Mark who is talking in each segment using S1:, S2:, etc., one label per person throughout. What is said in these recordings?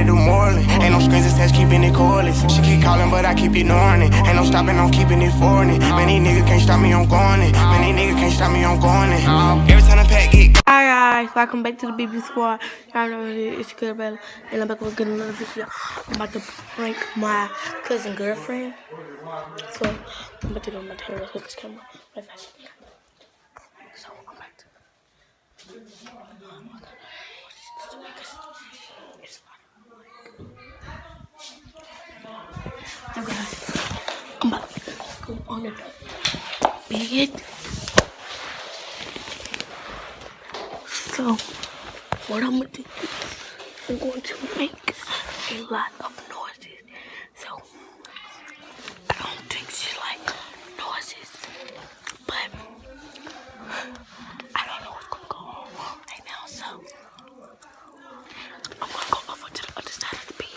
S1: to do Moreland. Ain't no screens attached, keeping it cordless. She keep calling, but I keep ignoring it. Ain't no stopping, I'm keeping it foreign it. Many niggas can't stop me, I'm going it. Many niggas can't stop me, I'm going it. Every time I pack get.
S2: Hi guys, welcome back to the BB Squad. Y'all know it's Good Bella, and I'm back with another video. I'm about to prank my cousin girlfriend. So I'm about to do my hair with this camera. So I'm about to. So guys, I'm about to go on the bed. So what I'm gonna do is I'm going to make a lot of noises. So I don't think she like noises, but I don't know what's gonna go on right now. So I'm gonna go over to the other side of the bed.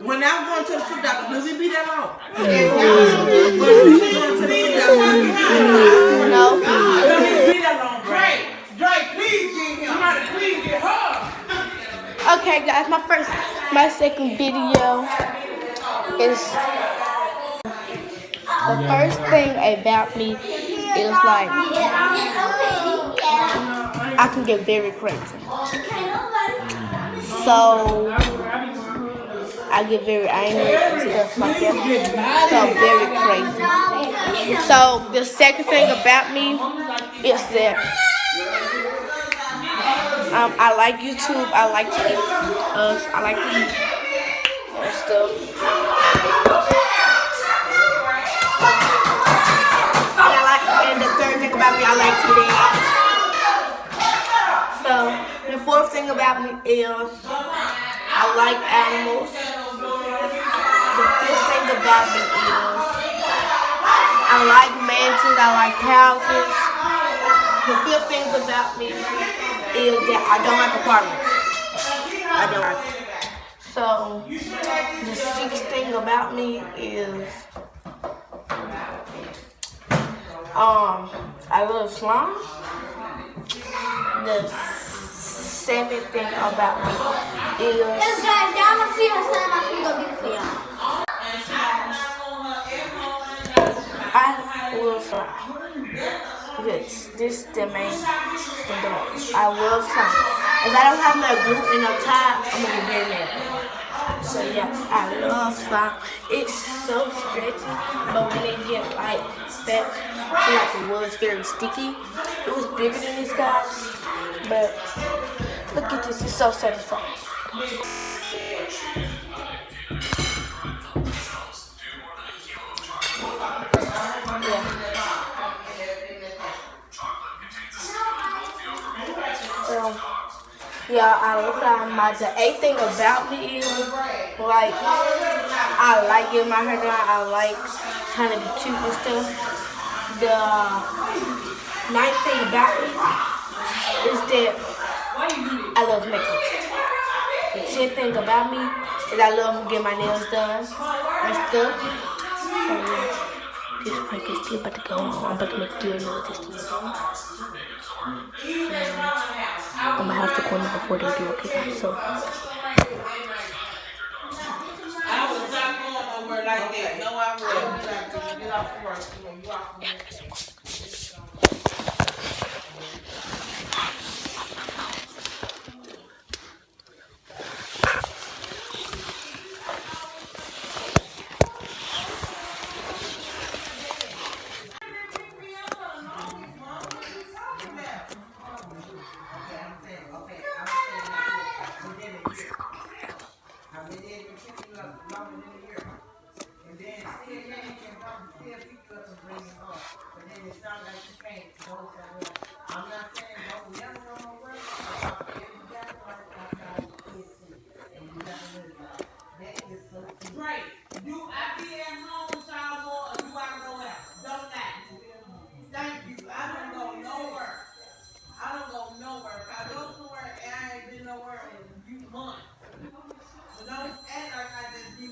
S3: When I'm going to the foot doctor, does it be that long?
S2: No.
S3: Does it be that long, Drake? Drake, please get him. Somebody please get her.
S2: Okay, guys, my second video is the first thing about me is like I can get very crazy. So I get very angry and stuff like that. So very crazy. So the second thing about me is that I like YouTube. I like to eat I like to eat and stuff. And the third thing about me, I like to dance. So the fourth thing about me is I like animals. The fifth thing about me is I like mansions, I like houses. The fifth thing about me is that I don't like apartments. I don't like it. So the sixth thing about me is I love slime. The seventh thing about me is I love slime. Yes, this is the main thing. I love slime. If I don't have no glue and no tie, I'm gonna get very mad. So yeah, I love slime. It's so stretchy, but when it get like that, like it was very sticky. It was bigger than this, guys. But look at this, it's so satisfying. Yeah, I love slime. The eighth thing about me is like I like getting my hair done. I like trying to be cute and stuff. The ninth thing about me is that I love makeup. The 10th thing about me is I love getting my nails done and stuff. So yeah, this prank is still about to go on. I'm about to make you know what this is. I'm gonna have to corner before they do, okay guys? So
S3: I was not going over like that. No, I wouldn't. Get off work.
S2: yeah, guys, I'm going.
S3: longer than a year. And then still, yeah, you can probably still pick you up and bring you home. But then it's not like you can't go somewhere. I'm not saying don't never go nowhere. Every day, like outside the kids see. And you have to live like that is so key. Right. Do I be at home, child, or do I go out? Don't lie. Thank you. I don't go nowhere. I don't go nowhere. If I go somewhere and I ain't been nowhere in a few months. So don't act like I just be.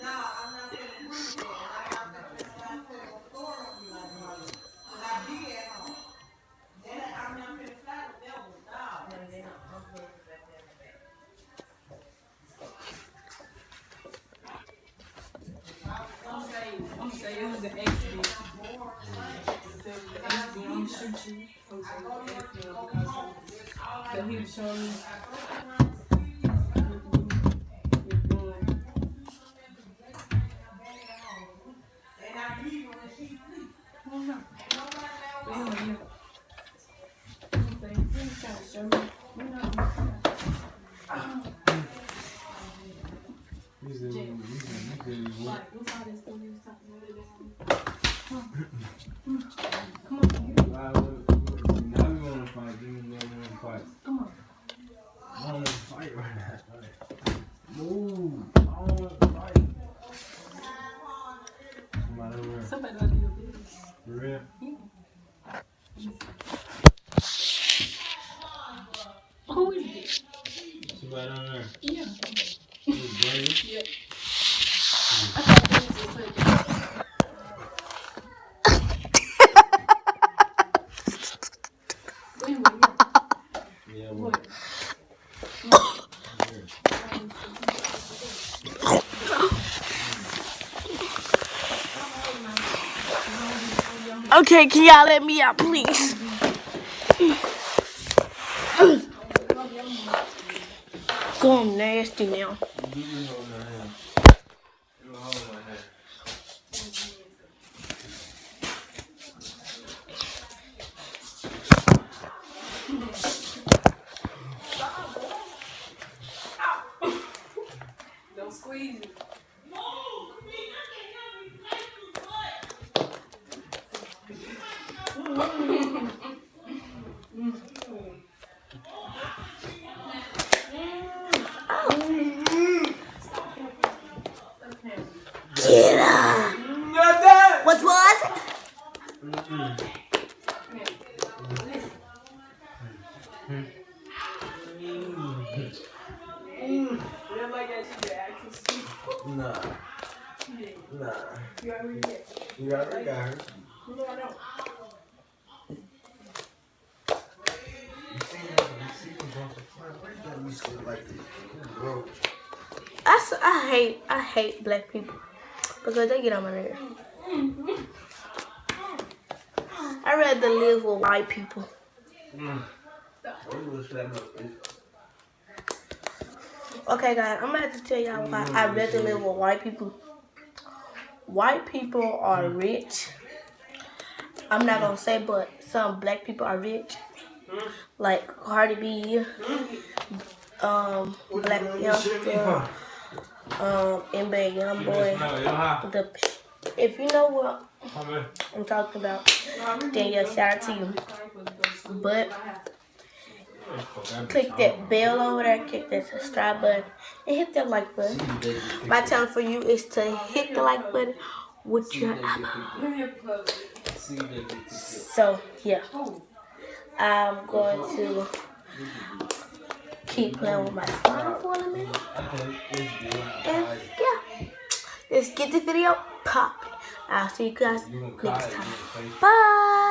S3: No, I'm not going to prove it. And I'm not going to put a store on me like mother. Because I be at home. Then I'm not going to fly with them. No, I'm going to let them back.
S4: I'm saying it was an accident. I'm shoot you. So he was showing me. Who is this?
S5: Somebody on there.
S4: Yeah.
S5: Yeah.
S4: I thought this was a
S5: Yeah,
S4: what?
S2: Okay, can y'all let me out, please? Go, I'm nasty now.
S4: Don't squeeze it.
S2: Get up. What was it?
S5: Nah.
S4: You already did.
S5: You already got her.
S4: No, I don't.
S2: I hate black people because they get on my nerves. I'd rather live with white people. Okay, guys, I'm gonna have to tell y'all why I'd rather live with white people. White people are rich. I'm not gonna say, but some black people are rich. Like Cardi B, Black Youngster, NBA Youngboy. If you know what I'm talking about, then yeah, shout out to you. But click that bell over there, click that subscribe button, and hit that like button. My challenge for you is to hit the like button with your apple. So yeah, I'm going to keep playing with my slime for a minute. And yeah, let's get this video popping. I'll see you guys next time. Bye.